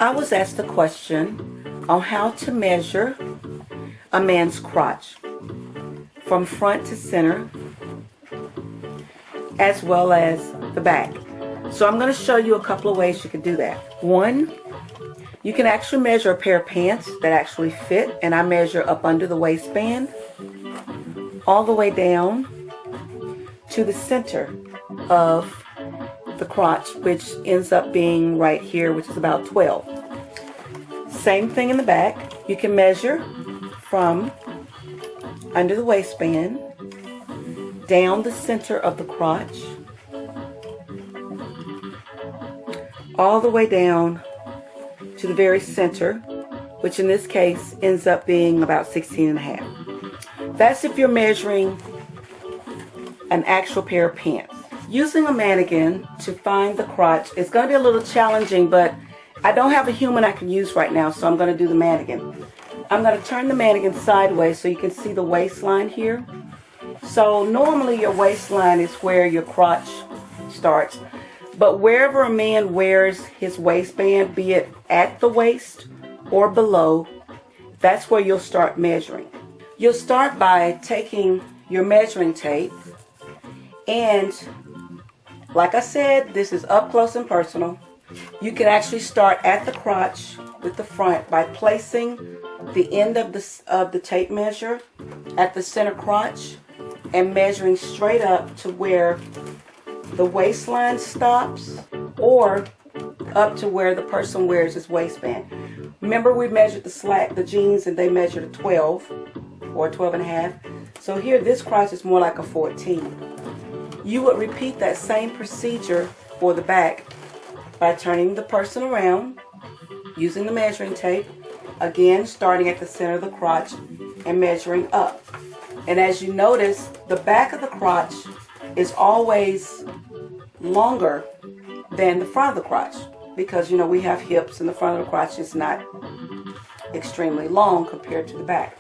I was asked a question on how to measure a man's crotch from front to center as well as the back. So I'm going to show you a couple of ways you can do that. One, you can actually measure a pair of pants that actually fit, and I measure up under the waistband all the way down to the center of the crotch, which ends up being right here, which is about 12. Same thing in the back. You can measure from under the waistband down the center of the crotch all the way down to the very center, which in this case ends up being about 16.5. That's if you're measuring an actual pair of pants. Using a mannequin to find the crotch is going to be a little challenging, but I don't have a human I can use right now, so I'm going to do the mannequin. I'm going to turn the mannequin sideways so you can see the waistline here. So normally your waistline is where your crotch starts, but wherever a man wears his waistband, be it at the waist or below, that's where you'll start measuring. You'll start by taking your measuring tape, and like I said, this is up close and personal. You can actually start at the crotch with the front by placing the end of the tape measure at the center crotch and measuring straight up to where the waistline stops or up to where the person wears his waistband. Remember, we measured the jeans, and they measured a 12 or 12.5. So here this crotch is more like a 14. You would repeat that same procedure for the back by turning the person around, using the measuring tape, again starting at the center of the crotch and measuring up. And as you notice, the back of the crotch is always longer than the front of the crotch because, you know, we have hips and the front of the crotch is not extremely long compared to the back.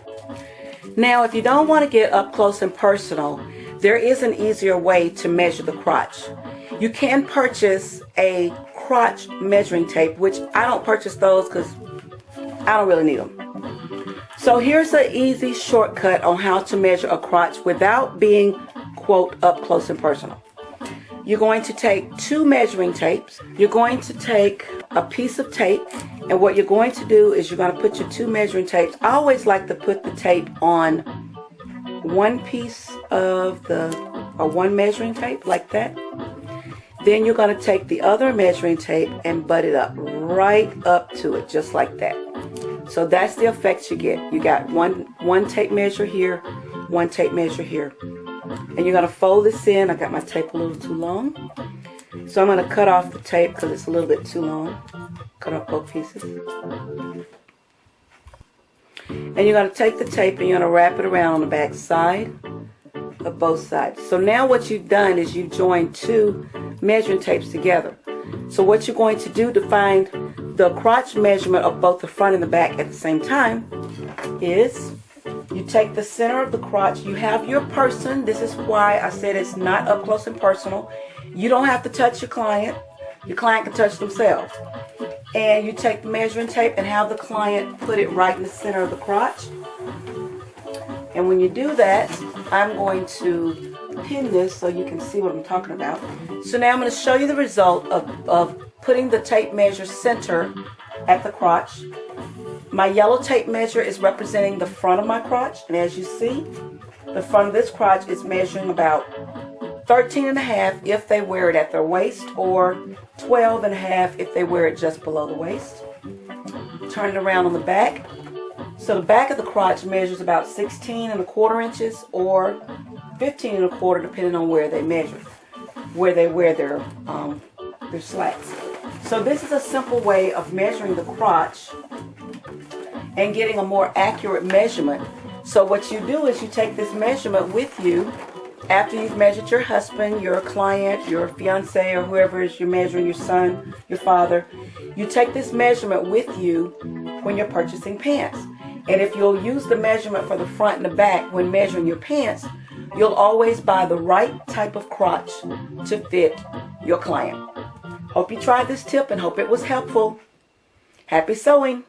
Now, if you don't want to get up close and personal, there is an easier way to measure the crotch. You can purchase a crotch measuring tape, which I don't purchase those because I don't really need them. So here's an easy shortcut on how to measure a crotch without being, quote, up close and personal. You're going to take two measuring tapes. You're going to take a piece of tape, and what you're going to do is you're going to put your two measuring tapes. I always like to put the tape on one piece of one measuring tape like that. Then you're going to take the other measuring tape and butt it up right up to it, just like that. So that's the effect you get. You got one tape measure here, one tape measure here. And you're going to fold this in. I got my tape a little too long, so I'm going to cut off the tape because it's a little bit too long. Cut off both pieces. And you're going to take the tape and you're going to wrap it around on the back side of both sides. So now what you've done is you've joined two measuring tapes together. So what you're going to do to find the crotch measurement of both the front and the back at the same time is you take the center of the crotch. You have your person. This is why I said it's not up close and personal. You don't have to touch your client. Your client can touch themselves. And you take the measuring tape and have the client put it right in the center of the crotch. And when you do that, I'm going to pin this so you can see what I'm talking about. So now I'm going to show you the result of putting the tape measure center at the crotch. My yellow tape measure is representing the front of my crotch, and as you see, the front of this crotch is measuring about 13.5 if they wear it at their waist, or 12.5 if they wear it just below the waist. Turn it around on the back. So the back of the crotch measures about 16.25 inches or 15.25, depending on where they measure, where they wear their slacks. So this is a simple way of measuring the crotch and getting a more accurate measurement. So what you do is you take this measurement with you after you've measured your husband, your client, your fiance, or whoever is you're measuring, your son, your father. You take this measurement with you when you're purchasing pants. And if you'll use the measurement for the front and the back when measuring your pants, you'll always buy the right type of crotch to fit your client. Hope you tried this tip and hope it was helpful. Happy sewing!